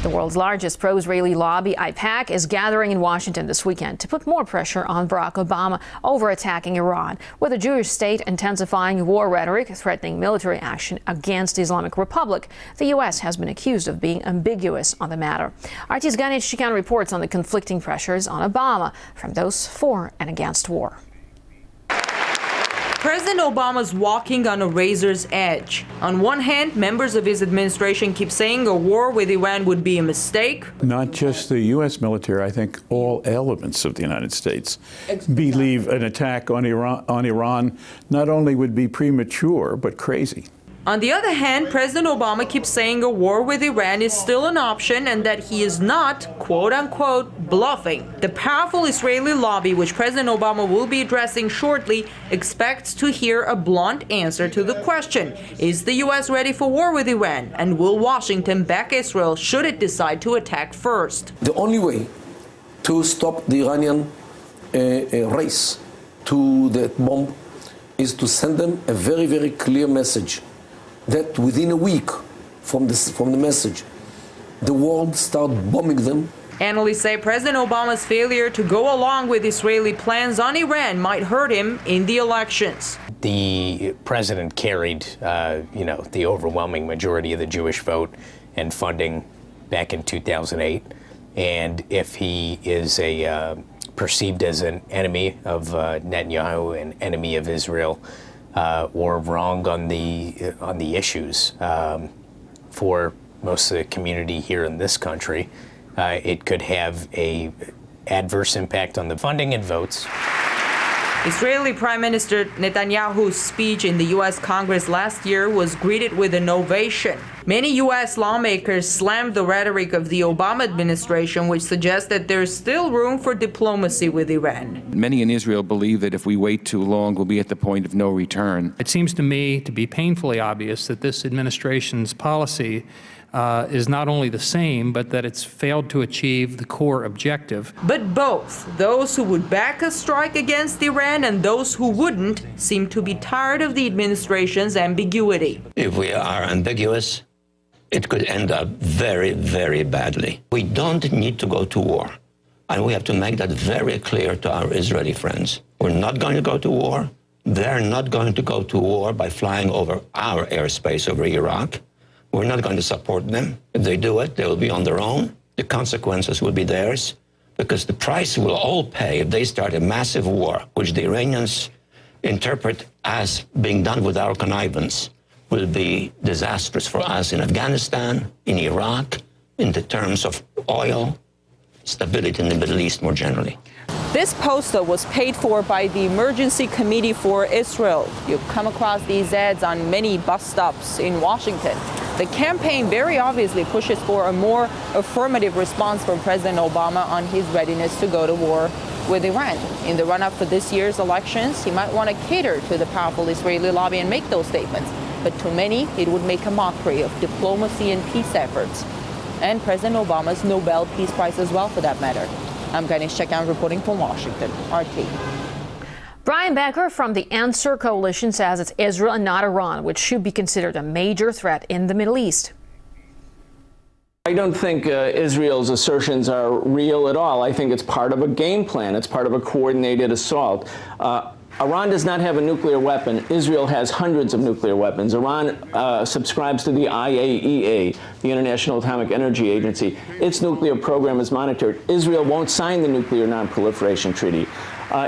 The world's largest pro-Israeli lobby, AIPAC, is gathering in Washington this weekend to put more pressure on Barack Obama over attacking Iran, with the Jewish state intensifying war rhetoric threatening military action against the Islamic Republic. The U.S. has been accused of being ambiguous on the matter. RT's Ganesh Chikan reports on the conflicting pressures on Obama from those for and against war. President Obama's walking on a razor's edge. On one hand, members of his administration keep saying a war with Iran would be a mistake. Not just the U.S. military, I think all elements of the United States believe an attack on Iran not only would be premature, but crazy. On the other hand, President Obama keeps saying a war with Iran is still an option and that he is not, quote-unquote, bluffing. The powerful Israeli lobby, which President Obama will be addressing shortly, expects to hear a blunt answer to the question, is the U.S. ready for war with Iran? And will Washington back Israel should it decide to attack first? The only way to stop the Iranian race to the bomb is to send them a very, very clear message that within a week from the message, the world start bombing them. Analysts say President Obama's failure to go along with Israeli plans on Iran might hurt him in the elections. The president carried, the overwhelming majority of the Jewish vote and funding back in 2008. And if he is perceived as an enemy of Netanyahu, an enemy of Israel, or wrong on the issues for most of the community here in this country, it could have a adverse impact on the funding and votes. Israeli Prime Minister Netanyahu's speech in the U.S. Congress last year was greeted with an ovation. Many U.S. lawmakers slammed the rhetoric of the Obama administration, which suggests that there's still room for diplomacy with Iran. Many in Israel believe that if we wait too long, we'll be at the point of no return. It seems to me to be painfully obvious that this administration's policy is not only the same, but that it's failed to achieve the core objective. But both, those who would back a strike against Iran and those who wouldn't, seem to be tired of the administration's ambiguity. If we are ambiguous, it could end up very, very badly. We don't need to go to war. And we have to make that very clear to our Israeli friends. We're not going to go to war. They're not going to go to war by flying over our airspace over Iraq. We're not going to support them. If they do it, they will be on their own. The consequences will be theirs, because the price we'll all pay if they start a massive war, which the Iranians interpret as being done with our connivance, will be disastrous for us in Afghanistan, in Iraq, in the terms of oil, stability in the Middle East more generally. This poster was paid for by the Emergency Committee for Israel. You've come across these ads on many bus stops in Washington. The campaign very obviously pushes for a more affirmative response from President Obama on his readiness to go to war with Iran. In the run-up for this year's elections, he might want to cater to the powerful Israeli lobby and make those statements. But to many, it would make a mockery of diplomacy and peace efforts, and President Obama's Nobel Peace Prize as well, for that matter. I'm Ganesh Chikan reporting from Washington, RT. Brian Becker from the Answer Coalition says it's Israel and not Iran, which should be considered a major threat in the Middle East. I don't think Israel's assertions are real at all. I think it's part of a game plan. It's part of a coordinated assault. Iran does not have a nuclear weapon. Israel has hundreds of nuclear weapons. Iran subscribes to the IAEA, the International Atomic Energy Agency. Its nuclear program is monitored. Israel won't sign the Nuclear Non-Proliferation Treaty.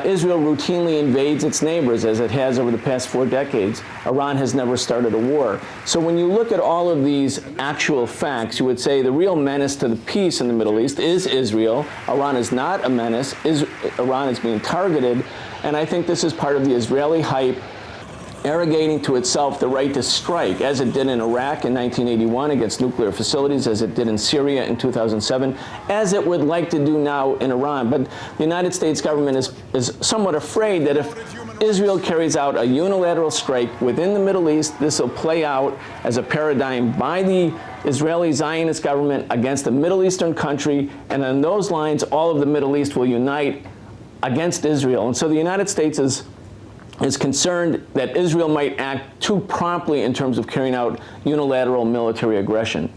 Israel routinely invades its neighbors, as it has over the past 4 decades. Iran has never started a war. So when you look at all of these actual facts, you would say the real menace to the peace in the Middle East is Israel. Iran is not a menace. Iran is being targeted. And I think this is part of the Israeli hype, arrogating to itself the right to strike, as it did in Iraq in 1981 against nuclear facilities, as it did in Syria in 2007, as it would like to do now in Iran. But the United States government is somewhat afraid that if Israel carries out a unilateral strike within the Middle East, this will play out as a paradigm by the Israeli Zionist government against a Middle Eastern country, and on those lines, all of the Middle East will unite against Israel. And so the United States is concerned that Israel might act too promptly in terms of carrying out unilateral military aggression.